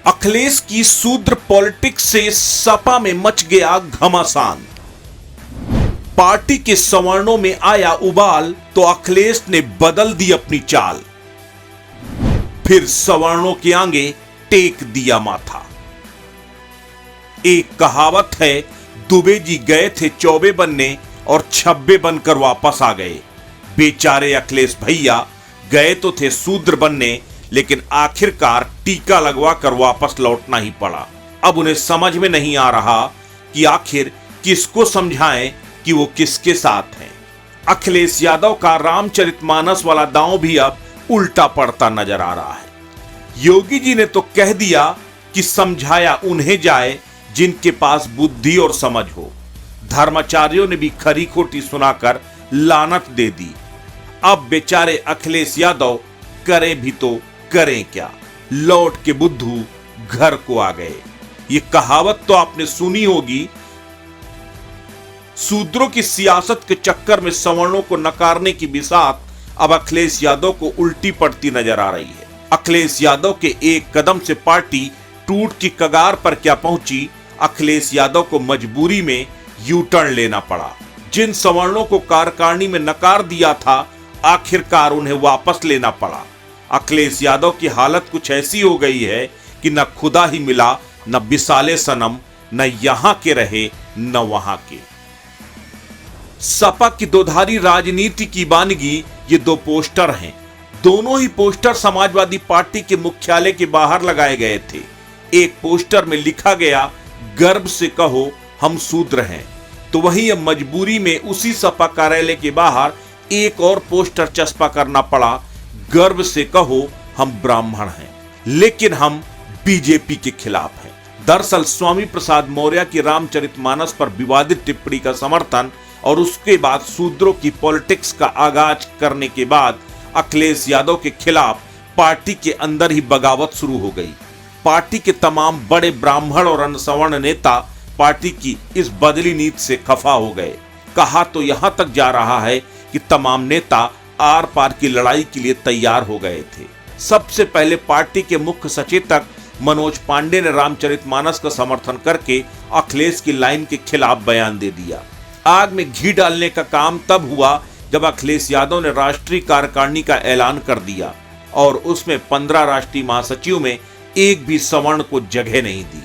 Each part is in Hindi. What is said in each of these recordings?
अखिलेश की शूद्र पॉलिटिक्स से सपा में मच गया घमासान। पार्टी के सवर्णों में आया उबाल तो अखिलेश ने बदल दी अपनी चाल, फिर सवर्णों के आगे टेक दिया माथा। एक कहावत है, दुबे जी गए थे चौबे बनने और छब्बे बनकर वापस आ गए। बेचारे अखिलेश भैया गए तो थे शूद्र बनने, लेकिन आखिरकार टीका लगवा कर वापस लौटना ही पड़ा। अब उन्हें समझ में नहीं आ रहा कि आखिर किसको समझाएं कि वो किसके साथ हैं। अखिलेश यादव का रामचरितमानस वाला दांव भी अब उल्टा पड़ता नजर आ रहा है। योगी जी ने तो कह दिया कि समझाया उन्हें जाए जिनके पास बुद्धि और समझ हो। धर्माचार्यों ने भी खरी खोटी सुनाकर लानत दे दी। अब बेचारे अखिलेश यादव करें भी तो करें क्या, लौट के बुद्धू घर को आ गए। ये कहावत तो आपने सुनी होगी। शूद्रों की सियासत के चक्कर में सवर्णों को नकारने की बिसात अब अखिलेश यादव को उल्टी पड़ती नजर आ रही है। अखिलेश यादव के एक कदम से पार्टी टूट की कगार पर क्या पहुंची, अखिलेश यादव को मजबूरी में यू टर्न लेना पड़ा। जिन सवर्णों को कार्यकारिणी में नकार दिया था, आखिरकार उन्हें वापस लेना पड़ा। अखिलेश यादव की हालत कुछ ऐसी हो गई है कि न खुदा ही मिला, न बिसाले सनम, न यहां के रहे न वहां के। सपा की दोधारी राजनीति की वानगी ये दो पोस्टर हैं। दोनों ही पोस्टर समाजवादी पार्टी के मुख्यालय के बाहर लगाए गए थे। एक पोस्टर में लिखा गया, गर्व से कहो हम शूद्र हैं, तो वहीं अब मजबूरी में उसी सपा कार्यालय के बाहर एक और पोस्टर चस्पा करना पड़ा, गर्व से कहो हम ब्राह्मण हैं, लेकिन हम बीजेपी के खिलाफ हैं। दरअसल स्वामी प्रसाद मौर्य की रामचरितमानस पर विवादित टिप्पणी का समर्थन और उसके बाद शूद्रों की पॉलिटिक्स का आगाज करने के बाद अखिलेश यादव के खिलाफ पार्टी के अंदर ही बगावत शुरू हो गई। पार्टी के तमाम बड़े ब्राह्मण और अनसवर्ण नेता पार्टी की इस बदली नीति से खफा हो गए। कहा तो यहां तक जा रहा है कि तमाम नेता आर पार की लड़ाई के लिए तैयार हो गए थे। सबसे पहले पार्टी के मुख्य सचेतक मनोज पांडे ने रामचरितमानस का समर्थन करके अखिलेश की लाइन के खिलाफ बयान दे दिया। आग में घी डालने का काम तब हुआ जब अखिलेश यादव ने राष्ट्रीय कार्यकारिणी का ऐलान कर दिया और उसमें 15 राष्ट्रीय महासचिव में एक भी सवर्ण को जगह नहीं दी।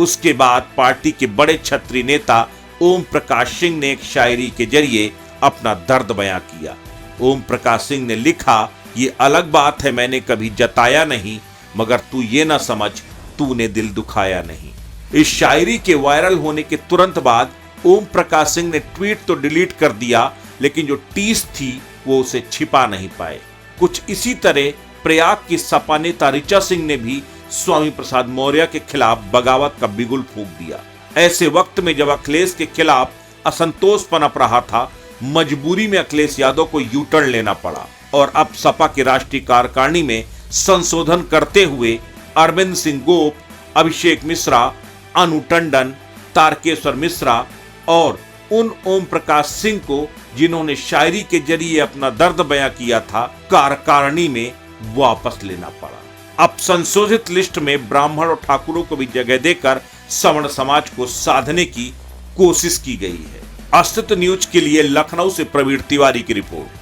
उसके बाद पार्टी के बड़े क्षत्रिय नेता ओम प्रकाश सिंह ने एक शायरी के जरिए अपना दर्द बयां किया। ओम प्रकाश सिंह ने लिखा, ये अलग बात है मैंने कभी जताया नहीं, मगर तू ये ना समझ तूने दिल दुखाया नहीं। इस शायरी के वायरल होने के तुरंत बाद ओम प्रकाश सिंह ने ट्वीट तो डिलीट कर दिया, लेकिन जो टीस थी वो उसे छिपा नहीं पाए। कुछ इसी तरह प्रयाग की सपा नेता ऋचा सिंह ने भी स्वामी प्रसाद मौर्य के खिलाफ बगावत का बिगुल फूंक दिया। ऐसे वक्त में जब अखिलेश के खिलाफ असंतोष पनप रहा था, मजबूरी में अखिलेश यादव को यू टर्न लेना पड़ा और अब सपा की राष्ट्रीय कार्यकारिणी में संशोधन करते हुए अरविंद सिंह गोप, अभिषेक मिश्रा, अनु टंडन, तारकेश्वर मिश्रा और उन ओम प्रकाश सिंह को जिन्होंने शायरी के जरिए अपना दर्द बयां किया था, कार्यकारिणी में वापस लेना पड़ा। अब संशोधित लिस्ट में ब्राह्मण और ठाकुरों को भी जगह देकर सवर्ण समाज को साधने की कोशिश की गई है। अस्तित्व न्यूज के लिए लखनऊ से प्रवीण तिवारी की रिपोर्ट।